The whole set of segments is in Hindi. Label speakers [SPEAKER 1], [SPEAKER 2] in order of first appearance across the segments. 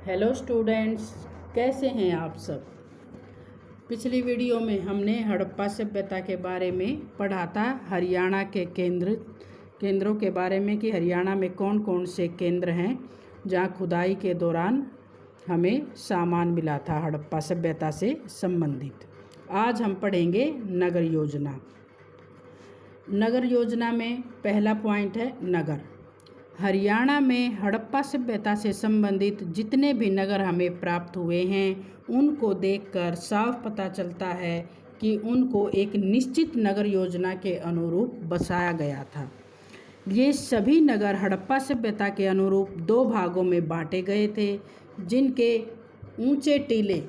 [SPEAKER 1] हेलो स्टूडेंट्स, कैसे हैं आप सब। पिछली वीडियो में हमने हड़प्पा सभ्यता के बारे में पढ़ा था। हरियाणा के केंद्रों के बारे में कि हरियाणा में कौन कौन से केंद्र हैं जहां खुदाई के दौरान हमें सामान मिला था हड़प्पा सभ्यता से संबंधित। आज हम पढ़ेंगे नगर योजना। नगर योजना में पहला पॉइंट है नगर। हरियाणा में हड़प्पा सभ्यता से संबंधित जितने भी नगर हमें प्राप्त हुए हैं उनको देखकर साफ पता चलता है कि उनको एक निश्चित नगर योजना के अनुरूप बसाया गया था। ये सभी नगर हड़प्पा सभ्यता के अनुरूप दो भागों में बांटे गए थे, जिनके ऊंचे टीले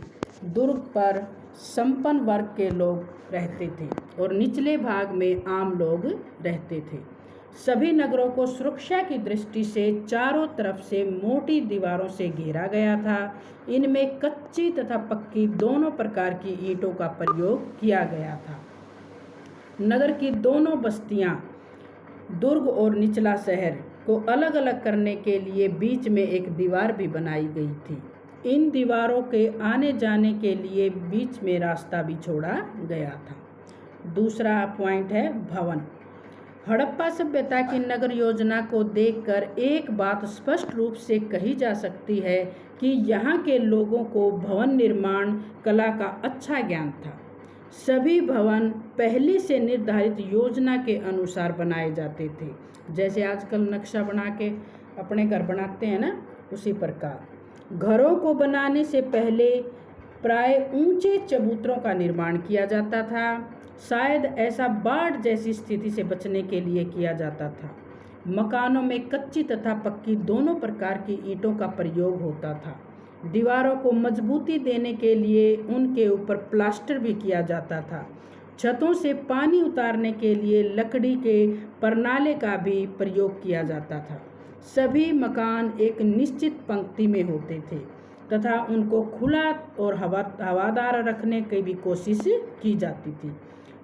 [SPEAKER 1] दुर्ग पर संपन्न वर्ग के लोग रहते थे और निचले भाग में आम लोग रहते थे। सभी नगरों को सुरक्षा की दृष्टि से चारों तरफ से मोटी दीवारों से घेरा गया था। इनमें कच्ची तथा पक्की दोनों प्रकार की ईंटों का प्रयोग किया गया था। नगर की दोनों बस्तियां, दुर्ग और निचला शहर को अलग अलग करने के लिए बीच में एक दीवार भी बनाई गई थी। इन दीवारों के आने जाने के लिए बीच में रास्ता भी छोड़ा गया था। दूसरा पॉइंट है भवन। हड़प्पा सभ्यता की नगर योजना को देखकर एक बात स्पष्ट रूप से कही जा सकती है कि यहाँ के लोगों को भवन निर्माण कला का अच्छा ज्ञान था। सभी भवन पहले से निर्धारित योजना के अनुसार बनाए जाते थे, जैसे आजकल नक्शा बना के अपने घर बनाते हैं ना, उसी प्रकार घरों को बनाने से पहले प्राय ऊंचे चबूतरों का निर्माण किया जाता था। शायद ऐसा बाढ़ जैसी स्थिति से बचने के लिए किया जाता था। मकानों में कच्ची तथा पक्की दोनों प्रकार की ईंटों का प्रयोग होता था। दीवारों को मजबूती देने के लिए उनके ऊपर प्लास्टर भी किया जाता था। छतों से पानी उतारने के लिए लकड़ी के परनाले का भी प्रयोग किया जाता था। सभी मकान एक निश्चित पंक्ति में होते थे तथा उनको खुला और हवादार रखने की भी कोशिश की जाती थी।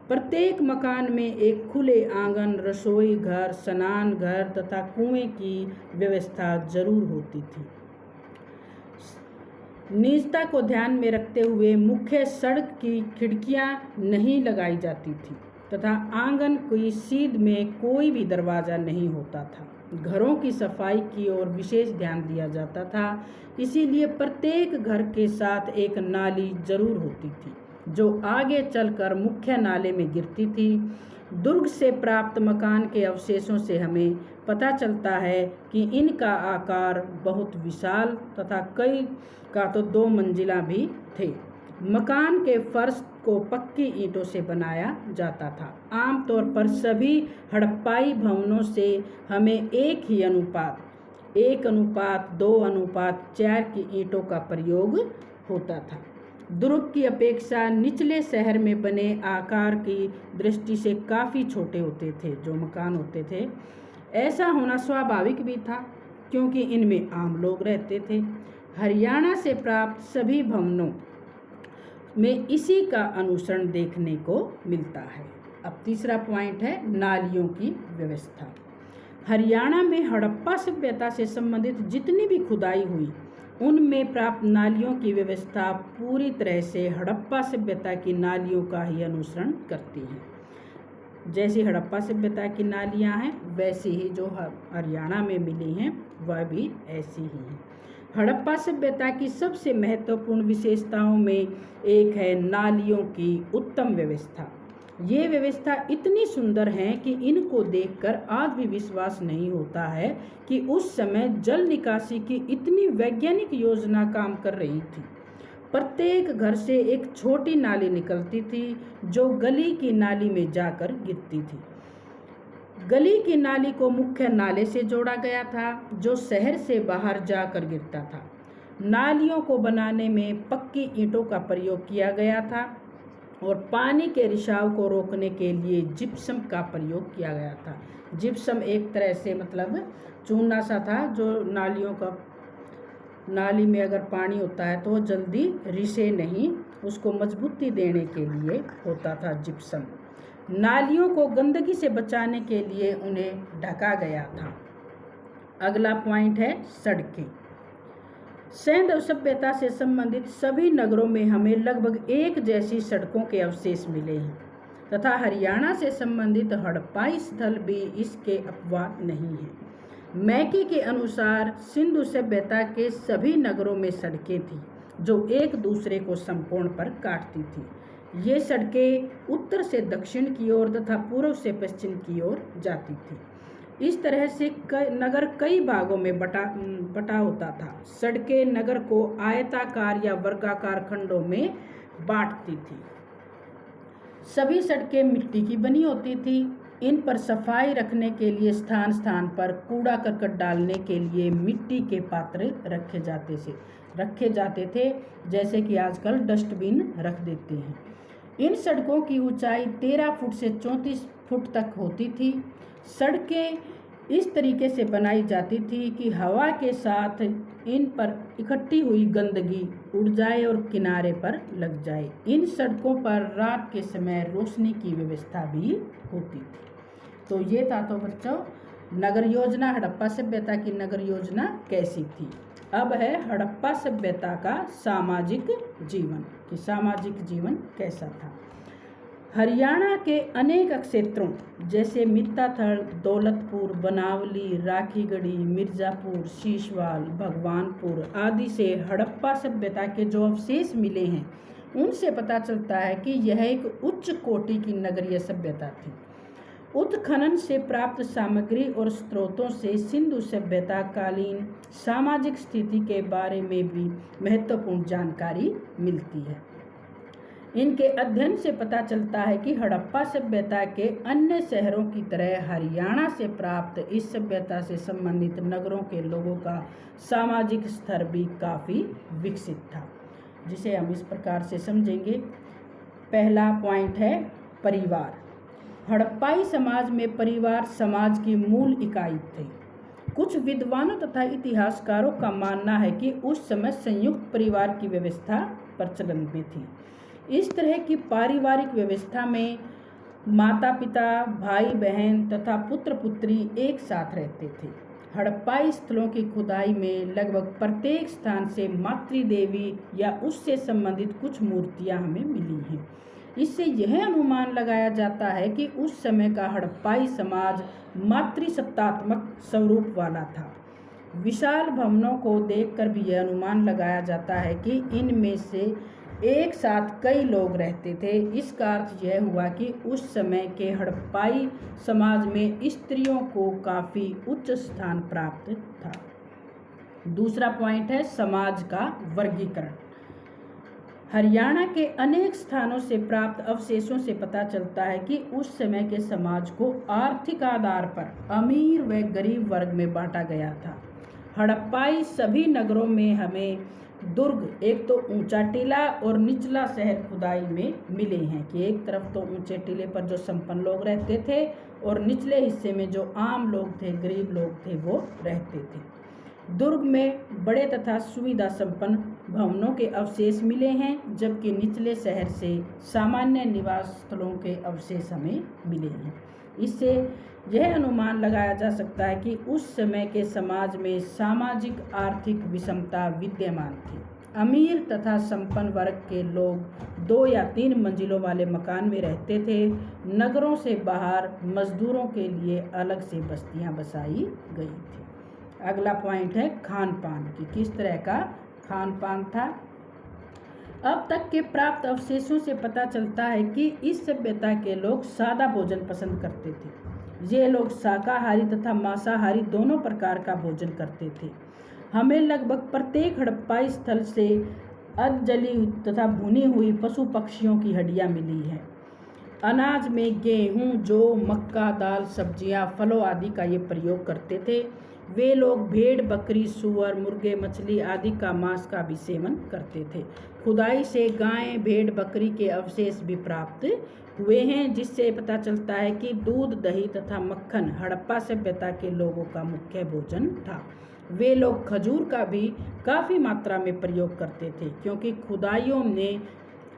[SPEAKER 1] प्रत्येक मकान में एक खुले आंगन, रसोई घर, स्नान घर तथा कुएं की व्यवस्था जरूर होती थी। निजता को ध्यान में रखते हुए मुख्य सड़क की खिड़कियां नहीं लगाई जाती थी तथा आंगन की सीध में कोई भी दरवाज़ा नहीं होता था। घरों की सफाई की ओर विशेष ध्यान दिया जाता था, इसीलिए प्रत्येक घर के साथ एक नाली जरूर होती थी जो आगे चलकर मुख्य नाले में गिरती थी। दुर्ग से प्राप्त मकान के अवशेषों से हमें पता चलता है कि इनका आकार बहुत विशाल तथा कई का तो 2 मंजिला भी थे। मकान के फर्श को पक्की ईंटों से बनाया जाता था। आमतौर पर सभी हड़प्पाई भवनों से हमें एक ही अनुपात 1:2:4 की ईंटों का प्रयोग होता था। दुर्ग की अपेक्षा निचले शहर में बने आकार की दृष्टि से काफ़ी छोटे होते थे जो मकान होते थे। ऐसा होना स्वाभाविक भी था क्योंकि इनमें आम लोग रहते थे। हरियाणा से प्राप्त सभी भवनों में इसी का अनुसरण देखने को मिलता है। अब तीसरा पॉइंट है नालियों की व्यवस्था। हरियाणा में हड़प्पा सभ्यता से संबंधित जितनी भी खुदाई हुई उनमें प्राप्त नालियों की व्यवस्था पूरी तरह से हड़प्पा सभ्यता की नालियों का ही अनुसरण करती है। जैसी हड़प्पा सभ्यता की नालियां हैं वैसी ही जो हरियाणा में मिली हैं वह भी ऐसी ही हैं। हड़प्पा सभ्यता की सबसे महत्वपूर्ण विशेषताओं में एक है नालियों की उत्तम व्यवस्था। ये व्यवस्था इतनी सुंदर है कि इनको देखकर आज भी विश्वास नहीं होता है कि उस समय जल निकासी की इतनी वैज्ञानिक योजना काम कर रही थी। प्रत्येक घर से एक छोटी नाली निकलती थी जो गली की नाली में जाकर गिरती थी। गली की नाली को मुख्य नाले से जोड़ा गया था जो शहर से बाहर जाकर गिरता था। नालियों को बनाने में पक्की ईंटों का प्रयोग किया गया था और पानी के रिसाव को रोकने के लिए जिप्सम का प्रयोग किया गया था। जिप्सम एक तरह से मतलब चूना सा था जो नाली में अगर पानी होता है तो वो जल्दी रिसे नहीं, उसको मजबूती देने के लिए होता था जिप्सम। नालियों को गंदगी से बचाने के लिए उन्हें ढका गया था। अगला पॉइंट है सड़कें। सैंधव सभ्यता से संबंधित सभी नगरों में हमें लगभग एक जैसी सड़कों के अवशेष मिले हैं तथा हरियाणा से संबंधित हड़प्पाई स्थल भी इसके अपवाद नहीं है। मैकी के अनुसार सिंधु सभ्यता के सभी नगरों में सड़कें थीं जो एक दूसरे को समकोण पर काटती थीं। ये सड़कें उत्तर से दक्षिण की ओर तथा पूर्व से पश्चिम की ओर जाती थीं। इस तरह से नगर कई भागों में बटा होता था। सड़कें नगर को आयताकार या वर्गाकार खंडों में बांटती थी। सभी सड़कें मिट्टी की बनी होती थी। इन पर सफाई रखने के लिए स्थान स्थान पर कूड़ा करकट डालने के लिए मिट्टी के पात्र रखे जाते थे, जैसे कि आजकल डस्टबिन रख देते हैं। इन सड़कों की ऊंचाई 13 फुट से 34 फुट तक होती थी। सड़कें इस तरीके से बनाई जाती थी कि हवा के साथ इन पर इकट्ठी हुई गंदगी उड़ जाए और किनारे पर लग जाए। इन सड़कों पर रात के समय रोशनी की व्यवस्था भी होती थी। तो ये था तो बच्चों नगर योजना, हड़प्पा सभ्यता की नगर योजना कैसी थी। अब है हड़प्पा सभ्यता का सामाजिक जीवन कि सामाजिक जीवन कैसा था। हरियाणा के अनेक क्षेत्रों जैसे मित्ताथल, दौलतपुर, बनावली, राखीगढ़ी, मिर्ज़ापुर, शीशवाल, भगवानपुर आदि से हड़प्पा सभ्यता के जो अवशेष मिले हैं उनसे पता चलता है कि यह एक उच्च कोटि की नगरीय सभ्यता थी। उत्खनन से प्राप्त सामग्री और स्रोतों से सिंधु सभ्यता कालीन सामाजिक स्थिति के बारे में भी महत्वपूर्ण जानकारी मिलती है। इनके अध्ययन से पता चलता है कि हड़प्पा सभ्यता के अन्य शहरों की तरह हरियाणा से प्राप्त इस सभ्यता से संबंधित नगरों के लोगों का सामाजिक स्तर भी काफ़ी विकसित था, जिसे हम इस प्रकार से समझेंगे। पहला पॉइंट है परिवार। हड़प्पाई समाज में परिवार समाज की मूल इकाई थे। कुछ विद्वानों तथा इतिहासकारों का मानना है कि उस समय संयुक्त परिवार की व्यवस्था प्रचलन में थी। इस तरह की पारिवारिक व्यवस्था में माता पिता, भाई बहन तथा पुत्र पुत्री एक साथ रहते थे। हड़प्पाई स्थलों की खुदाई में लगभग प्रत्येक स्थान से मातृदेवी या उससे संबंधित कुछ मूर्तियां हमें मिली हैं। इससे यह अनुमान लगाया जाता है कि उस समय का हड़प्पाई समाज मातृसत्तात्मक स्वरूप वाला था। विशाल भवनों को देखकर भी यह अनुमान लगाया जाता है कि इनमें से एक साथ कई लोग रहते थे। इसका अर्थ यह हुआ कि उस समय के हड़प्पाई समाज में स्त्रियों को काफ़ी उच्च स्थान प्राप्त था। दूसरा पॉइंट है समाज का वर्गीकरण। हरियाणा के अनेक स्थानों से प्राप्त अवशेषों से पता चलता है कि उस समय के समाज को आर्थिक आधार पर अमीर व गरीब वर्ग में बांटा गया था। हड़प्पाई सभी नगरों में हमें दुर्ग, एक तो ऊंचा टीला और निचला शहर खुदाई में मिले हैं कि एक तरफ तो ऊंचे टीले पर जो संपन्न लोग रहते थे और निचले हिस्से में जो आम लोग थे, गरीब लोग थे, वो रहते थे। दुर्ग में बड़े तथा सुविधा संपन्न भवनों के अवशेष मिले हैं, जबकि निचले शहर से सामान्य निवास स्थलों के अवशेष हमें मिले हैं। इससे यह अनुमान लगाया जा सकता है कि उस समय के समाज में सामाजिक आर्थिक विषमता विद्यमान थी। अमीर तथा संपन्न वर्ग के लोग 2 या 3 मंजिलों वाले मकान में रहते थे। नगरों से बाहर मजदूरों के लिए अलग से बस्तियां बसाई गई थी। अगला पॉइंट है खान पान की, किस तरह का खान पान था। अब तक के प्राप्त अवशेषों से पता चलता है कि इस सभ्यता के लोग सादा भोजन पसंद करते थे। ये लोग शाकाहारी तथा मांसाहारी दोनों प्रकार का भोजन करते थे। हमें लगभग प्रत्येक हड़प्पाई स्थल से अधजली तथा भुनी हुई पशु पक्षियों की हड्डियां मिली है। अनाज में गेहूं, जौ, मक्का, दाल, सब्जियां, फलों आदि का ये प्रयोग करते थे। वे लोग भेड़, बकरी, सूअर, मुर्गे, मछली आदि का मांस का भी सेवन करते थे। खुदाई से गाय, भेड़, बकरी के अवशेष भी प्राप्त हुए हैं, जिससे पता चलता है कि दूध, दही तथा मक्खन हड़प्पा सभ्यता के लोगों का मुख्य भोजन था। वे लोग खजूर का भी काफ़ी मात्रा में प्रयोग करते थे, क्योंकि खुदाइयों में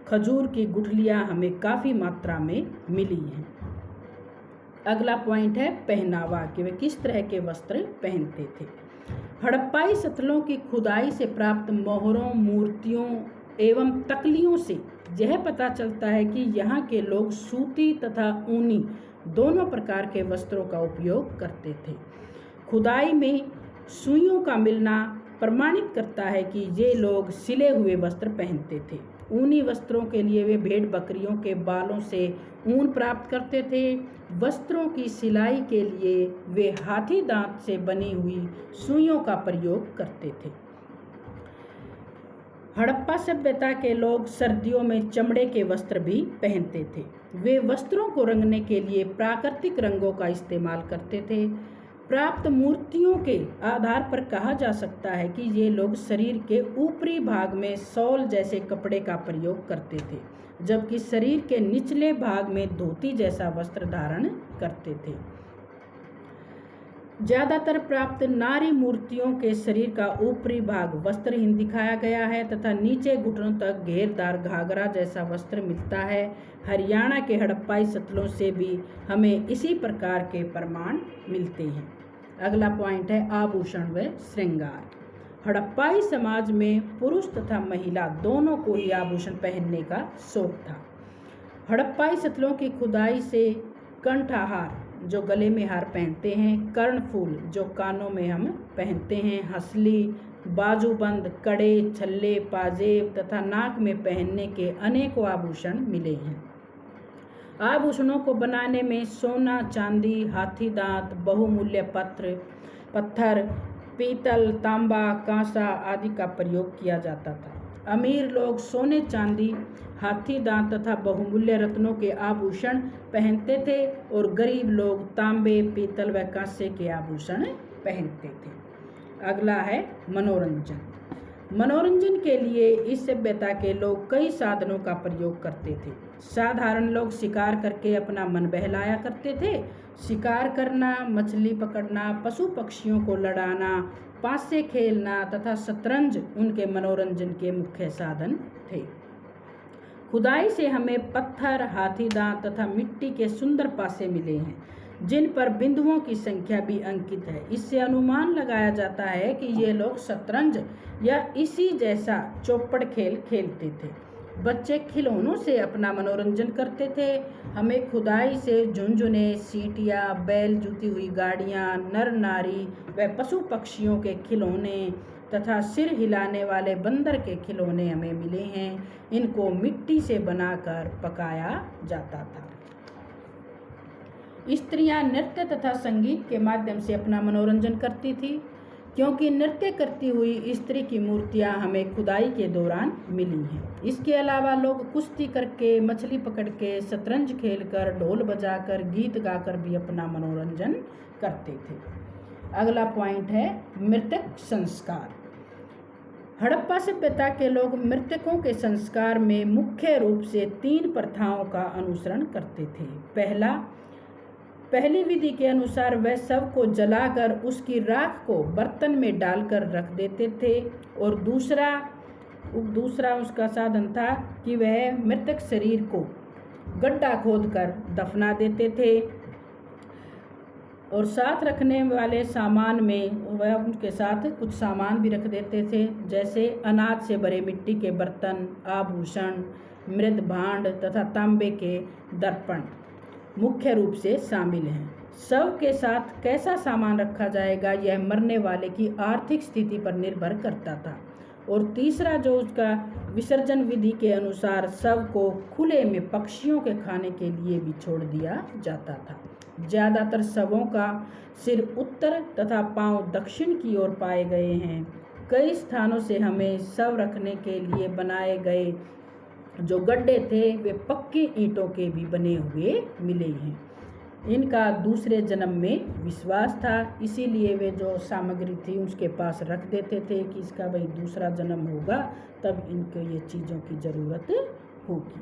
[SPEAKER 1] खजूर की गुठलियाँ हमें काफ़ी मात्रा में मिली हैं। अगला पॉइंट है पहनावा कि वे किस तरह के वस्त्र पहनते थे। हड़प्पाई सतलों की खुदाई से प्राप्त मोहरों, मूर्तियों एवं तकलियों से यह पता चलता है कि यहाँ के लोग सूती तथा ऊनी दोनों प्रकार के वस्त्रों का उपयोग करते थे। खुदाई में सुइयों का मिलना प्रमाणित करता है कि ये लोग सिले हुए वस्त्र पहनते थे। ऊनी वस्त्रों के लिए वे भेड़ बकरियों के बालों से ऊन प्राप्त करते थे। वस्त्रों की सिलाई के लिए वे हाथी दांत से बनी हुई सुइयों का प्रयोग करते थे। हड़प्पा सभ्यता के लोग सर्दियों में चमड़े के वस्त्र भी पहनते थे। वे वस्त्रों को रंगने के लिए प्राकृतिक रंगों का इस्तेमाल करते थे। प्राप्त मूर्तियों के आधार पर कहा जा सकता है कि ये लोग शरीर के ऊपरी भाग में शॉल जैसे कपड़े का प्रयोग करते थे, जबकि शरीर के निचले भाग में धोती जैसा वस्त्र धारण करते थे। ज़्यादातर प्राप्त नारी मूर्तियों के शरीर का ऊपरी भाग वस्त्रहीन दिखाया गया है तथा नीचे घुटनों तक घेरदार घाघरा जैसा वस्त्र मिलता है। हरियाणा के हड़प्पाई सतलों से भी हमें इसी प्रकार के प्रमाण मिलते हैं। अगला पॉइंट है आभूषण व श्रृंगार। हड़प्पाई समाज में पुरुष तथा महिला दोनों को ही आभूषण पहनने का शौक था। हड़प्पाई सतलों की खुदाई से कंठहार जो गले में हार पहनते हैं, कर्णफूल जो कानों में हम पहनते हैं, हंसली, बाजूबंद, कड़े, छल्ले, पाजेब तथा नाक में पहनने के अनेकों आभूषण मिले हैं। आभूषणों को बनाने में सोना, चांदी, हाथी दांत, बहुमूल्य पत्थर, पीतल, तांबा, कांसा आदि का प्रयोग किया जाता था। अमीर लोग सोने, चांदी, हाथी दांत तथा बहुमूल्य रत्नों के आभूषण पहनते थे और गरीब लोग तांबे, पीतल व कांसे के आभूषण पहनते थे। अगला है मनोरंजन। मनोरंजन के लिए इस सभ्यता के लोग कई साधनों का प्रयोग करते थे। साधारण लोग शिकार करके अपना मन बहलाया करते थे। शिकार करना, मछली पकड़ना, पशु पक्षियों को लड़ाना, पासे खेलना तथा शतरंज उनके मनोरंजन के मुख्य साधन थे। खुदाई से हमें पत्थर, हाथी दांत तथा मिट्टी के सुंदर पासे मिले हैं, जिन पर बिंदुओं की संख्या भी अंकित है। इससे अनुमान लगाया जाता है कि ये लोग शतरंज या इसी जैसा चौपड़ खेल खेलते थे। बच्चे खिलौनों से अपना मनोरंजन करते थे। हमें खुदाई से झुनझुने, सीटियाँ, बैल जुती हुई गाड़ियाँ, नर नारी व पशु पक्षियों के खिलौने तथा सिर हिलाने वाले बंदर के खिलौने हमें मिले हैं। इनको मिट्टी से बनाकर पकाया जाता था। स्त्रियां नृत्य तथा संगीत के माध्यम से अपना मनोरंजन करती थी, क्योंकि नृत्य करती हुई स्त्री की मूर्तियां हमें खुदाई के दौरान मिली हैं। इसके अलावा लोग कुश्ती करके, मछली पकड़ के, शतरंज खेलकर, ढोल बजाकर, गीत गाकर भी अपना मनोरंजन करते थे। अगला पॉइंट है मृतक संस्कार। हड़प्पा सभ्यता के लोग मृतकों के संस्कार में मुख्य रूप से 3 प्रथाओं का अनुसरण करते थे। पहली विधि के अनुसार वह शव को जलाकर उसकी राख को बर्तन में डालकर रख देते थे और दूसरा उसका साधन था कि वह मृतक शरीर को गड्ढा खोदकर दफना देते थे और साथ रखने वाले सामान में वह उनके साथ कुछ सामान भी रख देते थे, जैसे अनाज से भरे मिट्टी के बर्तन, आभूषण, मृद भांड तथा तांबे के दर्पण मुख्य रूप से शामिल हैं। शव के साथ कैसा सामान रखा जाएगा यह मरने वाले की आर्थिक स्थिति पर निर्भर करता था। और तीसरा जो उसका विसर्जन विधि के अनुसार शव को खुले में पक्षियों के खाने के लिए भी छोड़ दिया जाता था। ज़्यादातर शवों का सिर उत्तर तथा पांव दक्षिण की ओर पाए गए हैं। कई स्थानों से हमें शव रखने के लिए बनाए गए जो गड्ढे थे वे पक्की ईंटों के भी बने हुए मिले हैं। इनका दूसरे जन्म में विश्वास था, इसीलिए वे जो सामग्री थी उसके पास रख देते थे कि इसका भाई दूसरा जन्म होगा तब इनको ये चीज़ों की ज़रूरत होगी।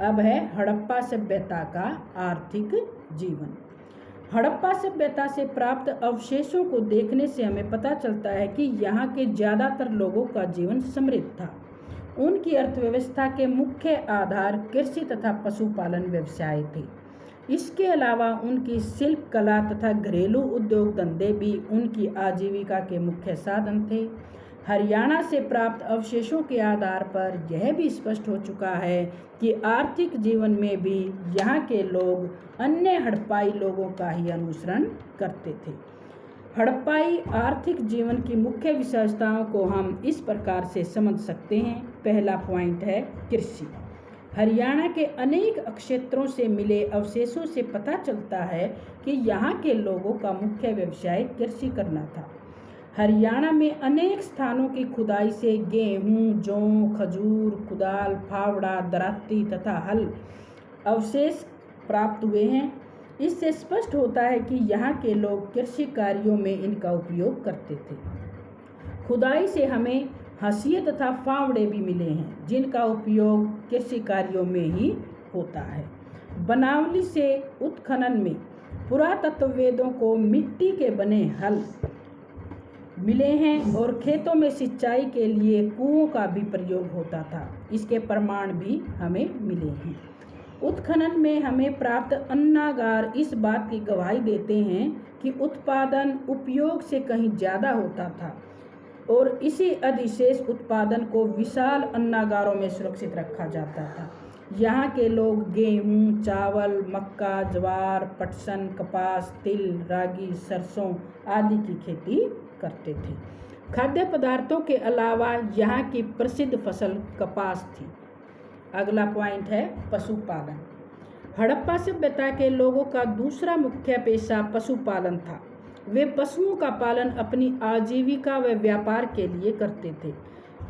[SPEAKER 1] अब है हड़प्पा सभ्यता का आर्थिक जीवन। हड़प्पा सभ्यता से प्राप्त अवशेषों को देखने से हमें पता चलता है कि यहाँ के ज़्यादातर लोगों का जीवन समृद्ध था। उनकी अर्थव्यवस्था के मुख्य आधार कृषि तथा पशुपालन व्यवसाय थे। इसके अलावा उनकी शिल्प कला तथा घरेलू उद्योग धंधे भी उनकी आजीविका के मुख्य साधन थे। हरियाणा से प्राप्त अवशेषों के आधार पर यह भी स्पष्ट हो चुका है कि आर्थिक जीवन में भी यहाँ के लोग अन्य हड़प्पाई लोगों का ही अनुसरण करते थे। हड़प्पाई आर्थिक जीवन की मुख्य विशेषताओं को हम इस प्रकार से समझ सकते हैं। पहला पॉइंट है कृषि। हरियाणा के अनेक क्षेत्रों से मिले अवशेषों से पता चलता है कि यहाँ के लोगों का मुख्य व्यवसाय कृषि करना था। हरियाणा में अनेक स्थानों की खुदाई से गेहूं, जौ, खजूर, कुदाल, फावड़ा, दराती तथा हल अवशेष प्राप्त हुए हैं। इससे स्पष्ट होता है कि यहाँ के लोग कृषि कार्यों में इनका उपयोग करते थे। खुदाई से हमें हंसिये तथा फावड़े भी मिले हैं, जिनका उपयोग कृषि कार्यों में ही होता है। बनावली से उत्खनन में पुरातत्ववेदों को मिट्टी के बने हल मिले हैं और खेतों में सिंचाई के लिए कुओं का भी प्रयोग होता था। इसके प्रमाण भी हमें मिले हैं। उत्खनन में हमें प्राप्त अन्नागार इस बात की गवाही देते हैं कि उत्पादन उपयोग से कहीं ज़्यादा होता था और इसी अधिशेष उत्पादन को विशाल अन्नागारों में सुरक्षित रखा जाता था। यहाँ के लोग गेहूँ, चावल, मक्का, ज्वार, पटसन, कपास, तिल, रागी, सरसों आदि की खेती करते थे। खाद्य पदार्थों के अलावा यहाँ की प्रसिद्ध फसल कपास थी। अगला पॉइंट है पशुपालन। हड़प्पा सभ्यता के लोगों का दूसरा मुख्य पेशा पशुपालन था। वे पशुओं का पालन अपनी आजीविका व व्यापार के लिए करते थे।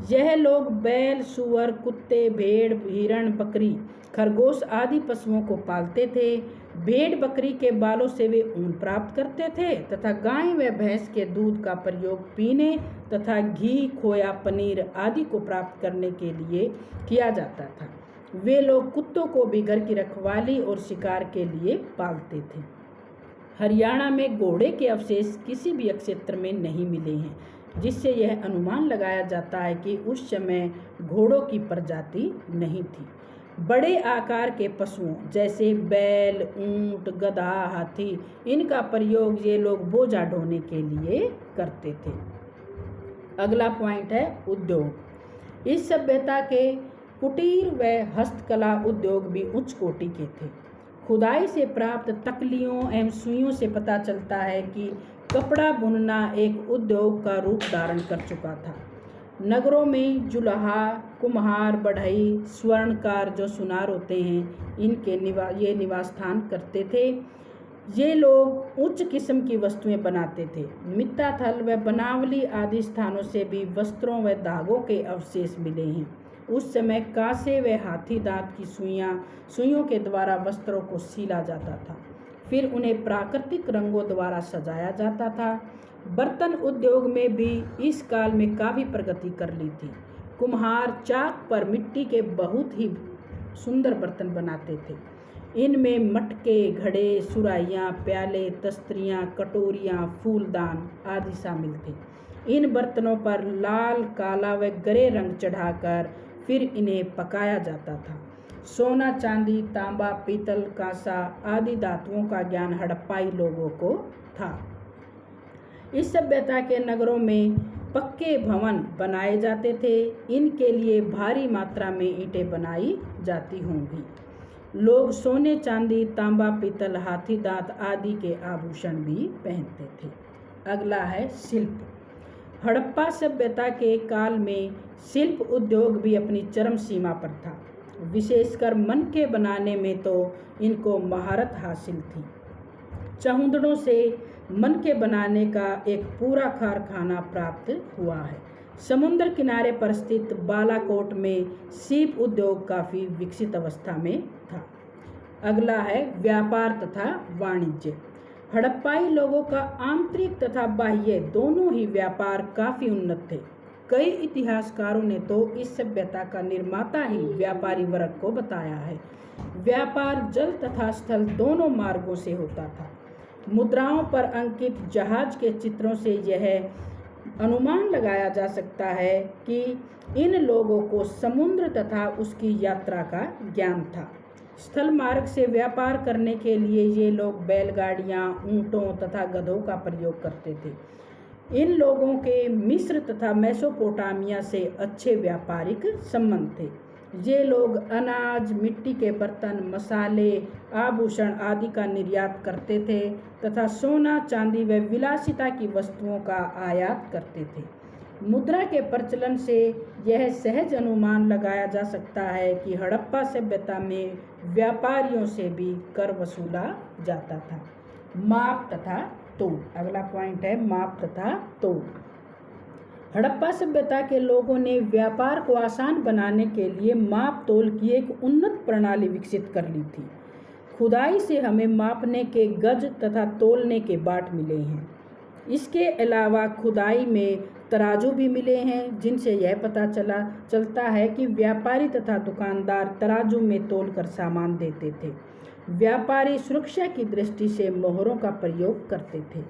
[SPEAKER 1] यह लोग बैल, सूअर, कुत्ते, भेड़, हिरण, बकरी, खरगोश आदि पशुओं को पालते थे। भेड़ बकरी के बालों से वे ऊन प्राप्त करते थे तथा गाय व भैंस के दूध का प्रयोग पीने तथा घी, खोया, पनीर आदि को प्राप्त करने के लिए किया जाता था। वे लोग कुत्तों को भी घर की रखवाली और शिकार के लिए पालते थे। हरियाणा में घोड़े के अवशेष किसी भी क्षेत्र में नहीं मिले हैं, जिससे यह अनुमान लगाया जाता है कि उस समय घोड़ों की प्रजाति नहीं थी। बड़े आकार के पशुओं जैसे बैल, ऊंट, गधा, हाथी इनका प्रयोग ये लोग बोझा ढोने के लिए करते थे। अगला पॉइंट है उद्योग। इस सभ्यता के कुटीर व हस्तकला उद्योग भी उच्च कोटि के थे। खुदाई से प्राप्त तकलियों एवं सुइयों से पता चलता है कि कपड़ा बुनना एक उद्योग का रूप धारण कर चुका था। नगरों में जुलाहा, कुम्हार, बढ़ई, स्वर्णकार जो सुनार होते हैं, इनके ये निवास स्थान करते थे। ये लोग उच्च किस्म की वस्तुएं बनाते थे। मित्ता थल व बनावली आदि स्थानों से भी वस्त्रों व धागों के अवशेष मिले हैं। उस समय कांसे व हाथी दांत की सुइयों के द्वारा वस्त्रों को सीला जाता था, फिर उन्हें प्राकृतिक रंगों द्वारा सजाया जाता था। बर्तन उद्योग में भी इस काल में काफ़ी प्रगति कर ली थी। कुम्हार चाक पर मिट्टी के बहुत ही सुंदर बर्तन बनाते थे। इनमें मटके, घड़े, सुराहियाँ, प्याले, तस्तरियाँ, कटोरियाँ, फूलदान आदि शामिल थे। इन बर्तनों पर लाल, काला व गरे रंग चढ़ाकर फिर इन्हें पकाया जाता था। सोना, चांदी, तांबा, पीतल, कांसा आदि धातुओं का ज्ञान हड़प्पाई लोगों को था। इस सभ्यता के नगरों में पक्के भवन बनाए जाते थे। इनके लिए भारी मात्रा में ईंटें बनाई जाती होंगी। लोग सोने, चांदी, तांबा, पीतल, हाथी दांत आदि के आभूषण भी पहनते थे। अगला है शिल्प। हड़प्पा सभ्यता के काल में शिल्प उद्योग भी अपनी चरम सीमा पर था। विशेषकर मनके बनाने में तो इनको महारत हासिल थी। चहुंदड़ों से मनके बनाने का एक पूरा कारखाना प्राप्त हुआ है। समुद्र किनारे पर स्थित बालाकोट में सीप उद्योग काफ़ी विकसित अवस्था में था। अगला है व्यापार तथा वाणिज्य। हड़प्पाई लोगों का आंतरिक तथा बाह्य दोनों ही व्यापार काफ़ी उन्नत थे। कई इतिहासकारों ने तो इस सभ्यता का निर्माता ही व्यापारी वर्ग को बताया है। व्यापार जल तथा स्थल दोनों मार्गों से होता था। मुद्राओं पर अंकित जहाज के चित्रों से यह अनुमान लगाया जा सकता है कि इन लोगों को समुद्र तथा उसकी यात्रा का ज्ञान था। स्थल मार्ग से व्यापार करने के लिए ये लोग बैलगाड़ियाँ, ऊँटों तथा गधों का प्रयोग करते थे। इन लोगों के मिस्र तथा मेसोपोटामिया से अच्छे व्यापारिक संबंध थे। ये लोग अनाज, मिट्टी के बर्तन, मसाले, आभूषण आदि का निर्यात करते थे तथा सोना, चांदी व विलासिता की वस्तुओं का आयात करते थे। मुद्रा के प्रचलन से यह सहज अनुमान लगाया जा सकता है कि हड़प्पा सभ्यता में व्यापारियों से भी कर वसूला जाता था। माप तथा तोल, अगला पॉइंट है माप तथा तोल। हड़प्पा सभ्यता के लोगों ने व्यापार को आसान बनाने के लिए माप तोल की एक उन्नत प्रणाली विकसित कर ली थी। खुदाई से हमें मापने के गज तथा तोलने के बाट मिले हैं। इसके अलावा खुदाई में तराजू भी मिले हैं, जिनसे यह पता चलता है कि व्यापारी तथा दुकानदार तराजू में तोलकर सामान देते थे। व्यापारी सुरक्षा की दृष्टि से मोहरों का प्रयोग करते थे।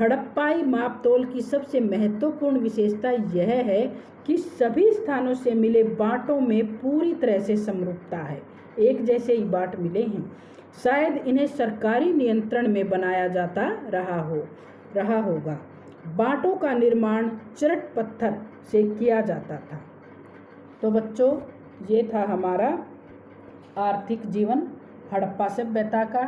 [SPEAKER 1] हड़प्पाई मापतोल की सबसे महत्वपूर्ण विशेषता यह है कि सभी स्थानों से मिले बाँटों में पूरी तरह से समरूपता है, एक जैसे ही बाट मिले हैं। शायद इन्हें सरकारी नियंत्रण में बनाया जाता रहा होगा। बाँटों का निर्माण चरट पत्थर से किया जाता था। तो बच्चों, ये था हमारा आर्थिक जीवन हड़प्पा सभ्यता का।